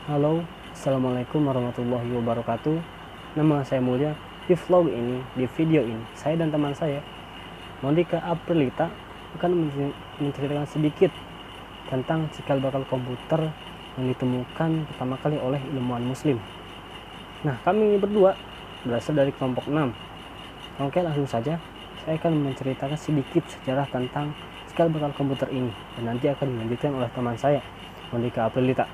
Halo, Assalamualaikum warahmatullahi wabarakatuh. Nama saya Mulia. Di vlog ini, di video ini, saya dan teman saya, Monika Aprilita, akan menceritakan sedikit tentang cikal bakal komputer yang ditemukan pertama kali oleh ilmuwan muslim. Nah, kami berdua berasal dari kelompok 6. Oke, langsung saja. Saya akan menceritakan sedikit sejarah tentang cikal bakal komputer ini, dan nanti akan dilanjutkan oleh teman saya, Monika Aprilita.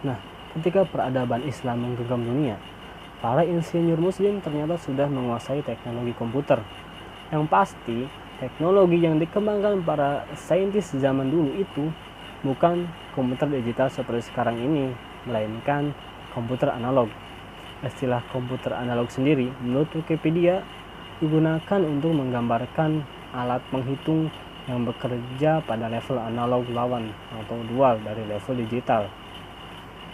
Nah, ketika peradaban Islam menggenggam dunia, para insinyur muslim ternyata sudah menguasai teknologi komputer. Yang pasti, teknologi yang dikembangkan para saintis zaman dulu itu bukan komputer digital seperti sekarang ini, melainkan komputer analog. Istilah komputer analog sendiri, menurut Wikipedia, digunakan untuk menggambarkan alat penghitung yang bekerja pada level analog lawan atau dual dari level digital.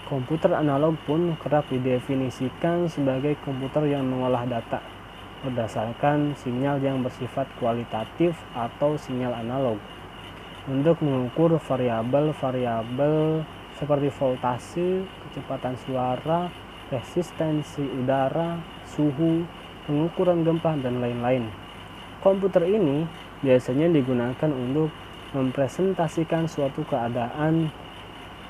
Komputer analog pun kerap didefinisikan sebagai komputer yang mengolah data berdasarkan sinyal yang bersifat kualitatif atau sinyal analog untuk mengukur variabel-variabel seperti voltase, kecepatan suara, resistensi udara, suhu, pengukuran gempa, dan lain-lain. Komputer ini biasanya digunakan untuk mempresentasikan suatu keadaan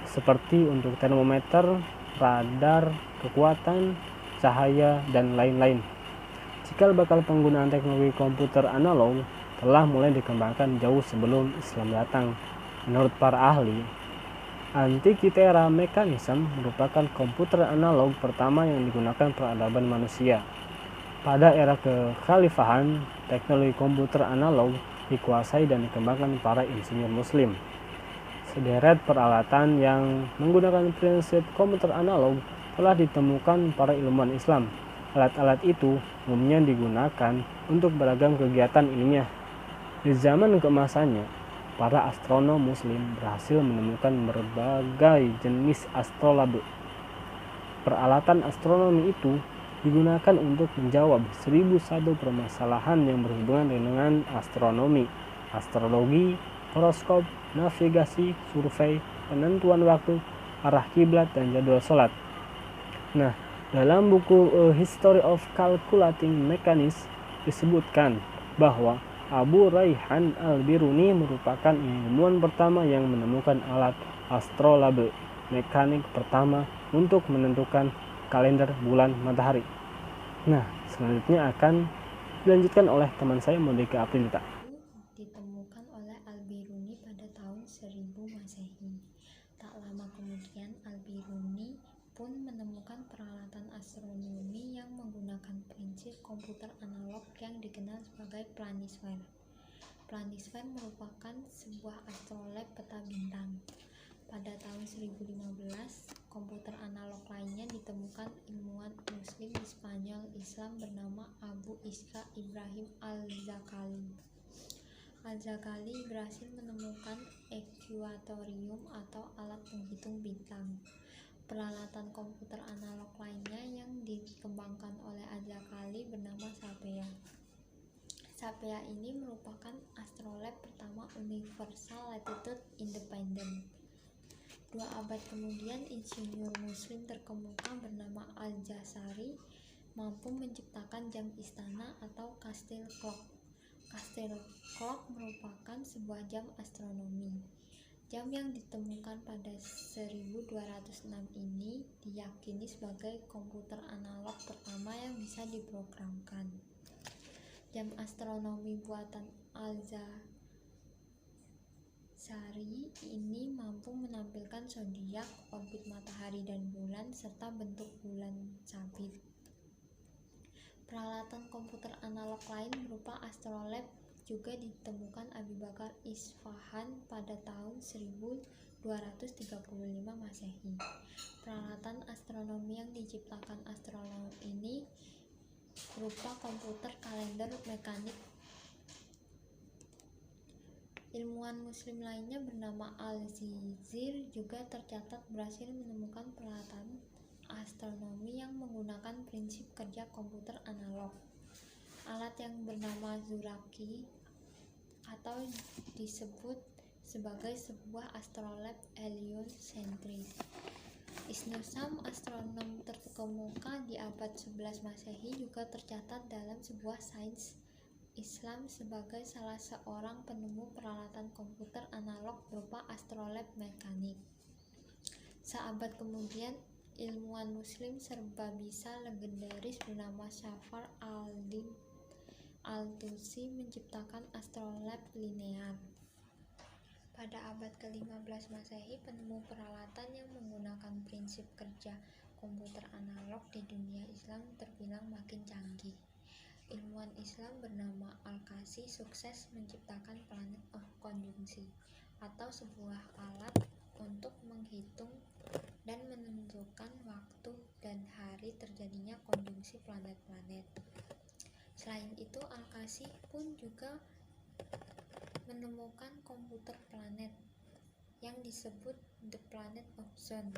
seperti untuk termometer, radar, kekuatan, cahaya, dan lain-lain. Cikal bakal penggunaan teknologi komputer analog telah mulai dikembangkan jauh sebelum Islam datang. Menurut para ahli, Antikythera mechanism merupakan komputer analog pertama yang digunakan peradaban manusia. Pada era kekhalifahan, teknologi komputer analog dikuasai dan dikembangkan para insinyur muslim. Sederet peralatan yang menggunakan prinsip komputer analog telah ditemukan para ilmuwan Islam. Alat-alat itu umumnya digunakan untuk beragam kegiatan ilmiah. Di zaman keemasannya, para astronom muslim berhasil menemukan berbagai jenis astrolabe. Peralatan astronomi itu digunakan untuk menjawab 1001 permasalahan yang berhubungan dengan astronomi, astrologi, horoskop, navigasi, survei, penentuan waktu, arah kiblat, dan jadwal sholat. Nah, dalam buku History of Calculating Mechanics disebutkan bahwa Abu Rayhan al-Biruni merupakan ilmuwan pertama yang menemukan alat astrolabe mekanik pertama untuk menentukan kalender bulan matahari. Nah, selanjutnya akan dilanjutkan oleh teman saya Monika Aprilita. Ditemukan oleh Al-Biruni pada tahun 1000 Masehi. Tak lama kemudian Al-Biruni pun menemukan peralatan astronomi yang menggunakan prinsip komputer analog yang dikenal sebagai planisware. Planisware merupakan sebuah astrolab peta bintang. Pada tahun 1015, komputer analog lainnya ditemukan ilmuwan muslim di Spanyol Islam bernama Abu Ishaq Ibrahim al-Zakali. Al-Zakali berhasil menemukan ekuatorium atau alat penghitung bintang. Peralatan komputer analog lainnya yang dikembangkan oleh Al-Zakali bernama Sapea. Sapea ini merupakan astrolab pertama universal latitude independent. 2 abad kemudian, insinyur muslim terkemuka bernama Al-Jazari mampu menciptakan jam istana atau castle clock. Castle clock merupakan sebuah jam astronomi. Jam yang ditemukan pada 1206 ini diyakini sebagai komputer analog pertama yang bisa diprogramkan. Jam astronomi buatan Al-Jazari ini mampu menampilkan zodiak, orbit matahari dan bulan, serta bentuk bulan sabit. Peralatan komputer analog lain berupa astrolab juga ditemukan Abu Bakar Isfahan pada tahun 1235 Masehi. Peralatan astronomi yang diciptakan astronom ini berupa komputer kalender mekanik. Ilmuwan muslim lainnya bernama Al-Zizir juga tercatat berhasil menemukan peralatan astronomi yang menggunakan prinsip kerja komputer analog. Alat yang bernama Zuraki atau disebut sebagai sebuah astrolab heliocentris. Ibnu Sam, astronom terkemuka di abad 11 Masehi, juga tercatat dalam sebuah sains Islam sebagai salah seorang penemu peralatan komputer analog berupa astrolab mekanik. Seabad kemudian, ilmuwan muslim serba bisa legendaris bernama Zafar al-Din al-Tusi menciptakan astrolab linear. Pada abad ke-15 Masehi, penemu peralatan yang menggunakan prinsip kerja komputer analog di dunia Islam terbilang makin canggih. Ilmuwan Islam bernama Al-Kasi sukses menciptakan planet of konjungsi, atau sebuah alat untuk menghitung dan menentukan waktu dan hari terjadinya konjungsi planet-planet. Selain itu, Al-Kasi pun juga menemukan komputer planet yang disebut The Planet of Zone,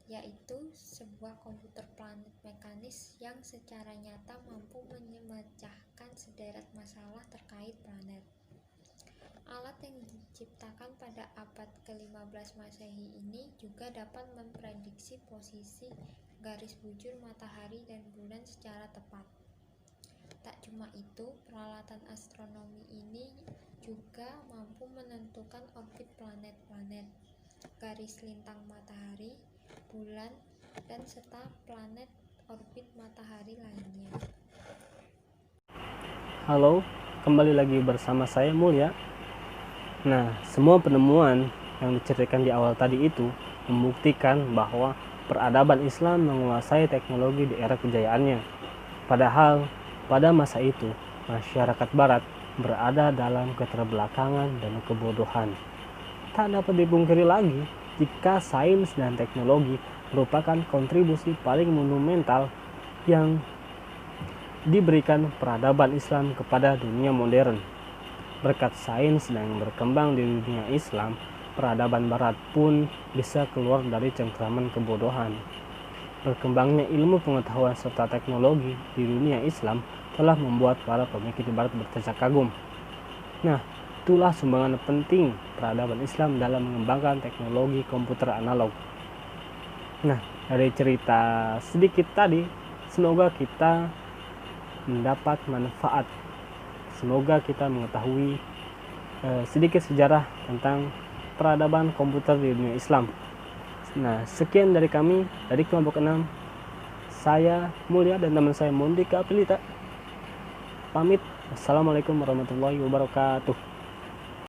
yaitu sebuah komputer planet mekanis yang secara nyata mampu memecahkan sederet masalah terkait planet. Alat yang diciptakan pada abad ke-15 Masehi ini juga dapat memprediksi posisi garis bujur matahari dan bulan secara tepat. Tak cuma itu, peralatan astronomi ini juga mampu menentukan orbit planet-planet, garis lintang matahari, bulan, dan serta planet orbit matahari lainnya. Halo, kembali lagi bersama saya Mulya. Nah, semua penemuan yang diceritakan di awal tadi itu membuktikan bahwa peradaban Islam menguasai teknologi di era kejayaannya. Padahal pada masa itu, masyarakat barat berada dalam keterbelakangan dan kebodohan. Tak dapat dipungkiri lagi jika sains dan teknologi merupakan kontribusi paling monumental yang diberikan peradaban Islam kepada dunia modern. Berkat sains yang berkembang di dunia Islam, peradaban barat pun bisa keluar dari cengkraman kebodohan. Berkembangnya ilmu pengetahuan serta teknologi di dunia Islam telah membuat para pemikir di barat berdecak kagum. Nah, itulah sumbangan penting peradaban Islam dalam mengembangkan teknologi komputer analog. Nah, dari cerita sedikit tadi, semoga kita mendapat manfaat. Semoga kita mengetahui sedikit sejarah tentang peradaban komputer di dunia Islam. Nah, sekian dari kami, dari kelompok 6. Saya Mulya dan teman saya Mondika Aprilita. Pamit. Assalamualaikum warahmatullahi wabarakatuh.